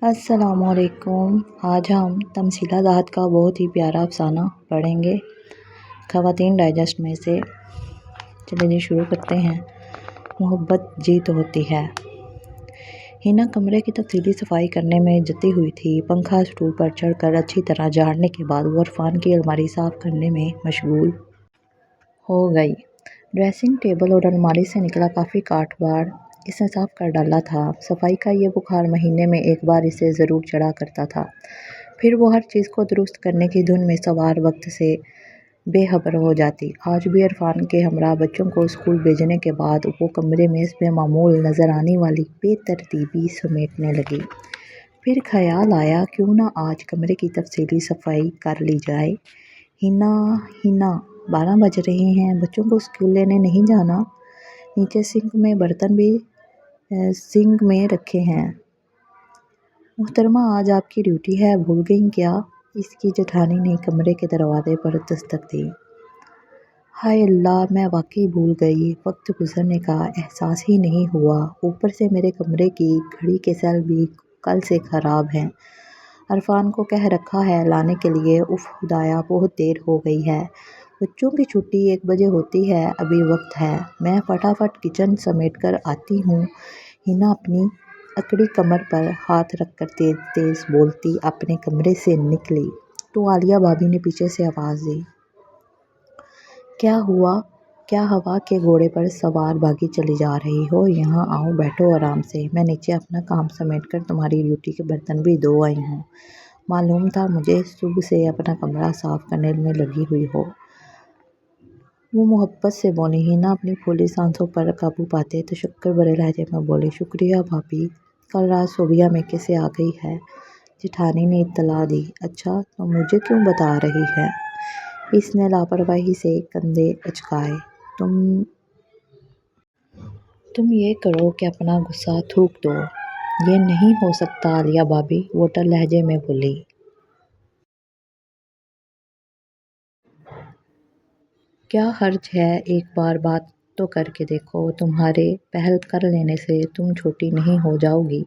السلام علیکم۔ آج ہم تمثیلہ ذات کا بہت ہی پیارا افسانہ پڑھیں گے خواتین ڈائجسٹ میں سے۔ چلیے شروع کرتے ہیں۔ محبت جیت ہوتی ہے۔ ہینا کمرے کی تفصیلی صفائی کرنے میں جتی ہوئی تھی۔ پنکھا اسٹول پر چڑھ کر اچھی طرح جھاڑنے کے بعد وہ عرفان کی الماری صاف کرنے میں مشغول ہو گئی۔ ڈریسنگ ٹیبل اور الماری سے نکلا کافی کاٹ بار اس نے صاف کر ڈالا تھا۔ صفائی کا یہ بخار مہینے میں ایک بار اسے ضرور چڑھا کرتا تھا۔ پھر وہ ہر چیز کو درست کرنے کی دھن میں سوار وقت سے بے خبر ہو جاتی۔ آج بھی عرفان کے ہمراہ بچوں کو اسکول بھیجنے کے بعد وہ کمرے میں حسب معمول نظر آنے والی بے ترتیبی سمیٹنے لگی۔ پھر خیال آیا کیوں نہ آج کمرے کی تفصیلی صفائی کر لی جائے۔ ہینا 12 بج رہے ہیں، بچوں کو اسکول لینے نہیں جانا؟ نیچے سنک میں برتن بھی سنک میں رکھے ہیں۔ محترمہ آج آپ کی ڈیوٹی ہے، بھول گئیں کیا؟ اس کی جیٹھانی نے کمرے کے دروازے پر دستک دی۔ ہائے اللہ، میں واقعی بھول گئی، وقت گزرنے کا احساس ہی نہیں ہوا۔ اوپر سے میرے کمرے کی گھڑی کے سیل بھی کل سے خراب ہیں۔ عرفان کو کہہ رکھا ہے لانے کے لیے۔ اف خدایا، بہت دیر ہو گئی ہے۔ بچوں کی چھٹی 1 بجے ہوتی ہے، ابھی وقت ہے۔ میں فٹافٹ کچن سمیٹ کر آتی ہوں۔ ہینا اپنی اکڑی کمر پر ہاتھ رکھ کر تیز تیز بولتی اپنے کمرے سے نکلی تو عالیہ بھابی نے پیچھے سے آواز دی۔ کیا ہوا؟ کیا ہوا کے گھوڑے پر سوار بھاگی چلی جا رہی ہو؟ یہاں آؤ، بیٹھو آرام سے۔ میں نیچے اپنا کام سمیٹ کر تمہاری ڈیوٹی کے برتن بھی دھو آئی ہوں۔ معلوم تھا مجھے صبح سے اپنا کمرہ صاف کرنے میں لگی ہوئی ہو۔ وہ محبت سے بولی۔ ہینا اپنی پھولی سانسوں پر قابو پاتے تشکر بھرے لہجے میں بولی، شکریہ بھابی۔ کل رات صوبیہ میکے سے آ گئی ہے، جیٹھانی نے اطلاع دی۔ اچھا، تو مجھے کیوں بتا رہی ہے؟ اس نے لاپرواہی سے کندھے اچکائے۔ تم یہ کرو کہ اپنا غصہ تھوک دو۔ یہ نہیں ہو سکتا عالیہ بھابی، وہ ٹر لہجے میں بولی۔ کیا حرج ہے، ایک بار بات تو کر کے دیکھو۔ تمہارے پہل کر لینے سے تم چھوٹی نہیں ہو جاؤ گی۔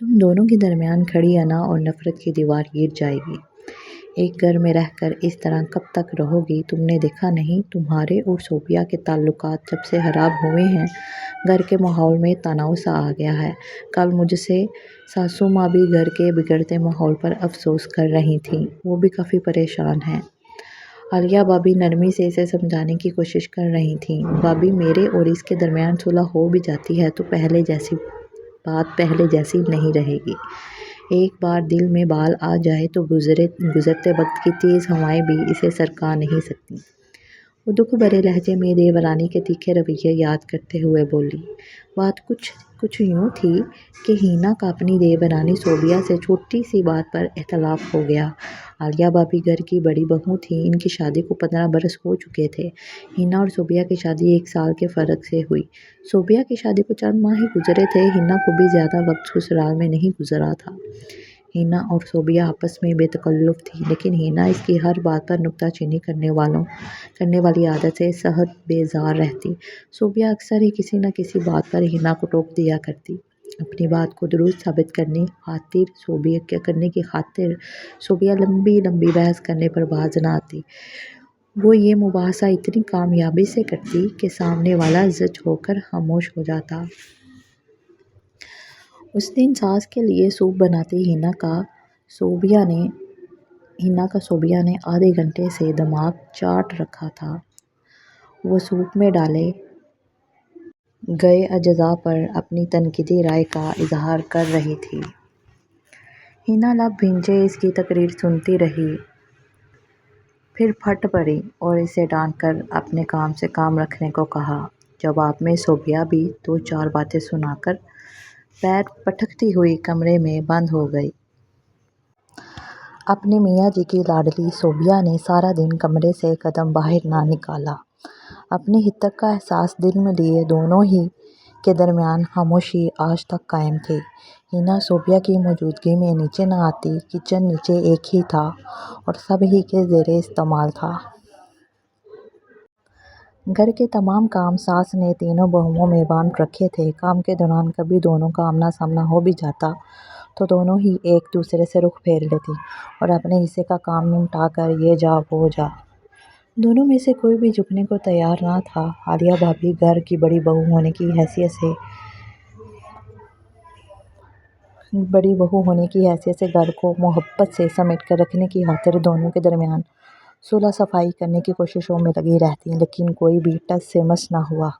تم دونوں کے درمیان کھڑی انا اور نفرت کی دیوار گر جائے گی۔ ایک گھر میں رہ کر اس طرح کب تک رہو گی؟ تم نے دیکھا نہیں، تمہارے اور صوبیہ کے تعلقات جب سے خراب ہوئے ہیں، گھر کے ماحول میں تناؤ سا آ گیا ہے۔ کل مجھ سے ساسو ماں بھی گھر کے بگڑتے ماحول پر افسوس کر رہی تھیں، وہ بھی کافی پریشان ہیں۔ عالیہ بھابی نرمی سے اسے سمجھانے کی کوشش کر رہی تھیں۔ بھابی، میرے اور اس کے درمیان صلح ہو بھی جاتی ہے تو پہلے جیسی نہیں رہے گی۔ ایک بار دل میں بال آ جائے تو گزرتے وقت کی تیز ہوائیں بھی اسے سرکا نہیں سکتی۔ وہ دکھ بھرے لہجے میں دیورانی کے تیکھے رویے یاد کرتے ہوئے بولی۔ بات کچھ یوں تھی کہ ہینا کا اپنی دیورانی صوبیہ سے چھوٹی سی بات پر اختلاف ہو گیا۔ عالیہ بھابی گھر کی بڑی بہو تھیں، ان کی شادی کو 15 برس ہو چکے تھے۔ ہینا اور صوبیہ کی شادی 1 سال کے فرق سے ہوئی۔ صوبیہ کی شادی کو چند ماہ ہی گزرے تھے، ہینا کو بھی زیادہ وقت سسرال میں نہیں گزرا تھا۔ ہینا اور صوبیہ آپس میں بے تکلف تھیں، لیکن ہینا اس کی ہر بات پر نکتہ چینی کرنے والی عادت سے سخت بیزار رہتی۔ صوبیہ اکثر ہی کسی نہ کسی بات پر ہینا کو ٹوک دیا کرتی۔ اپنی بات کو درست ثابت کرنے کی خاطر صوبیہ لمبی لمبی بحث کرنے پر باز نہ آتی۔ وہ یہ مباحثہ اتنی کامیابی سے کرتی کہ سامنے والا زج ہو کر خاموش ہو جاتا۔ اس دن ساس کے لیے سوپ بناتی ہینا کا صوبیہ نے آدھے گھنٹے سے دماغ چاٹ رکھا تھا۔ وہ سوپ میں ڈالے گئے اجزاء پر اپنی تنقیدی رائے کا اظہار کر رہی تھی۔ ہینا لب بھینچے اس کی تقریر سنتی رہی، پھر پھٹ پڑی اور اسے ڈانٹ کر اپنے کام سے کام رکھنے کو کہا۔ جواب میں صوبیہ بھی 2-4 باتیں سنا کر پیر پٹکتی ہوئی کمرے میں بند ہو گئی۔ اپنے میاں جی کی لاڈلی صوبیہ نے سارا دن کمرے سے قدم باہر نہ نکالا۔ اپنی حدت کا احساس دل میں لیے دونوں ہی کے درمیان خاموشی آج تک قائم تھی۔ ہینا صوبیہ کی موجودگی میں نیچے نہ آتی۔ کچن نیچے ایک ہی تھا اور سب ہی کے زیر استعمال تھا۔ گھر کے تمام کام ساس نے تینوں بہوؤں میں بانٹ رکھے تھے۔ کام کے دوران کبھی دونوں کا آمنا سامنا ہو بھی جاتا تو دونوں ہی ایک دوسرے سے رخ پھیر لیتی اور اپنے حصے کا کام نمٹا کر یہ جا وہ جا۔ دونوں میں سے کوئی بھی جھکنے کو تیار نہ تھا۔ عالیہ بھابھی گھر کی بڑی بہو ہونے کی حیثیت سے گھر کو محبت سے سمیٹ کر رکھنے کی خاطر دونوں کے درمیان صلح صفائی کرنے کی کوششوں میں لگی رہتی، لیکن کوئی بھی ٹس سے مس نہ ہوا۔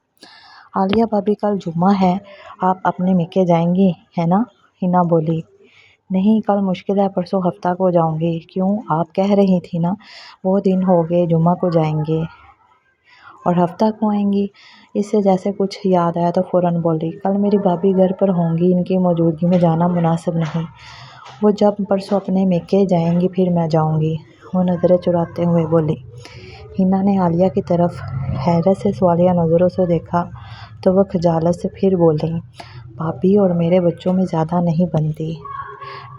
عالیہ بھابھی کل جمعہ ہے، آپ اپنے میکے جائیں گی ہے نا؟ ہنا بولی۔ نہیں، کل مشکل ہے، پرسوں ہفتہ کو جاؤں گی۔ کیوں؟ آپ کہہ رہی تھی نا بہت دن ہو گئے، جمعہ کو جائیں گے اور ہفتہ کو آئیں گی۔ اس سے جیسے کچھ یاد آیا تو فوراً بولی، کل میری بھابھی گھر پر ہوں گی، ان کی موجودگی میں جانا مناسب نہیں۔ وہ جب پرسوں اپنے میکے جائیں گی پھر میں جاؤں گی، وہ نظریں چراتے ہوئے بولی۔ ہنا نے عالیہ کی طرف حیرت سے سوالیہ نظروں سے دیکھا تو وہ خجالت سے پھر بولی، بھابھی اور میرے بچوں میں زیادہ نہیں بنتی،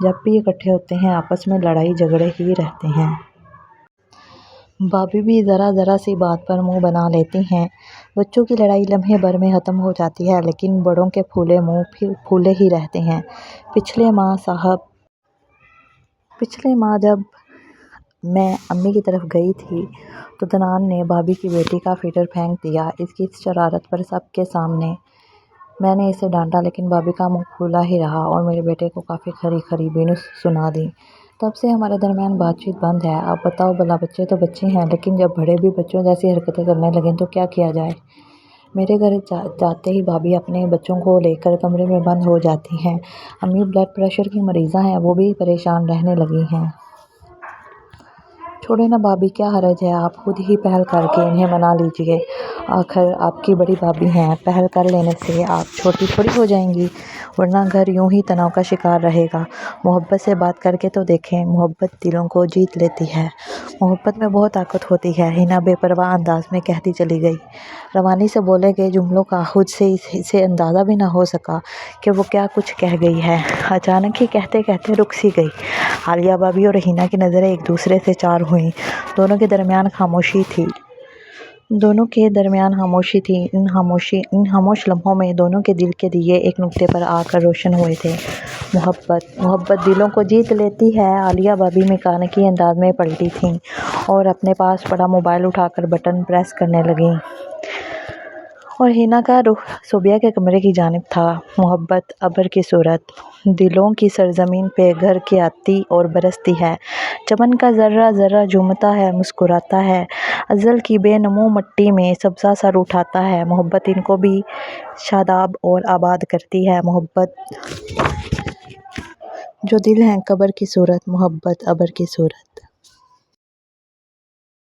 جب بھی اکٹھے ہوتے ہیں آپس میں لڑائی جھگڑے ہی رہتے ہیں۔ بھابھی بھی ذرا ذرا سی بات پر منہ بنا لیتی ہیں۔ بچوں کی لڑائی لمحے بھر میں ختم ہو جاتی ہے، لیکن بڑوں کے پھولے منہ پھر پھولے ہی رہتے ہیں۔ پچھلے ماہ جب میں امی کی طرف گئی تھی تو دنان نے بھابھی کی بیٹی کا فیڈر پھینک دیا۔ اس کی شرارت پر سب کے سامنے میں نے اسے ڈانٹا، لیکن بھابھی کا منہ کھلا ہی رہا اور میرے بیٹے کو کافی کھری کھری بینی سنا دی۔ تب سے ہمارے درمیان بات چیت بند ہے۔ اب بتاؤ بھلا، بچے تو بچے ہیں، لیکن جب بڑے بھی بچوں جیسی حرکتیں کرنے لگیں تو کیا کیا جائے؟ میرے گھر جاتے ہی بھابھی اپنے بچوں کو لے کر کمرے میں بند ہو جاتی ہیں۔ امی بلڈ پریشر کی مریضہ ہیں، وہ بھی پریشان رہنے لگی ہیں۔ چھوڑیں نا بھابھی، کیا حرج ہے، آپ خود ہی پہل کر کے انہیں منا لیجیے۔ آخر آپ کی بڑی بھابھی ہیں، پہل کر لینے سے آپ چھوٹی تھوڑی ہو جائیں گی، ورنہ گھر یوں ہی تناؤ کا شکار رہے گا۔ محبت سے بات کر کے تو دیکھیں، محبت دلوں کو جیت لیتی ہے، محبت میں بہت طاقت ہوتی ہے، ہنا بے پرواہ انداز میں کہتی چلی گئی۔ روانی سے بولے گئے جملوں کا خود سے اسے اندازہ بھی نہ ہو سکا کہ وہ کیا کچھ کہہ گئی ہے۔ اچانک ہی کہتے کہتے رک سی گئی۔ عالیہ بھابھی اور ہنا کی نظریں ایک دوسرے سے چار ہوئیں۔ دونوں کے درمیان خاموشی تھی۔ ان خاموش لمحوں میں دونوں کے دل کے دیے ایک نقطے پر آ کر روشن ہوئے تھے۔ محبت دلوں کو جیت لیتی ہے۔ عالیہ بھابھی میکانیکی انداز میں پلٹی تھیں اور اپنے پاس پڑا موبائل اٹھا کر بٹن پریس کرنے لگیں، اور ہنا کا رخ صوبیہ کے کمرے کی جانب تھا۔ محبت ابر کی صورت، دلوں کی سرزمین پہ گھر کے آتی اور برستی ہے۔ چمن کا ذرہ ذرہ جھومتا ہے، مسکراتا ہے، ازل کی بے نمو مٹی میں سبزہ سر اٹھاتا ہے۔ محبت ان کو بھی شاداب اور آباد کرتی ہے۔ محبت جو دل ہیں قبر کی صورت، محبت ابر کی صورت۔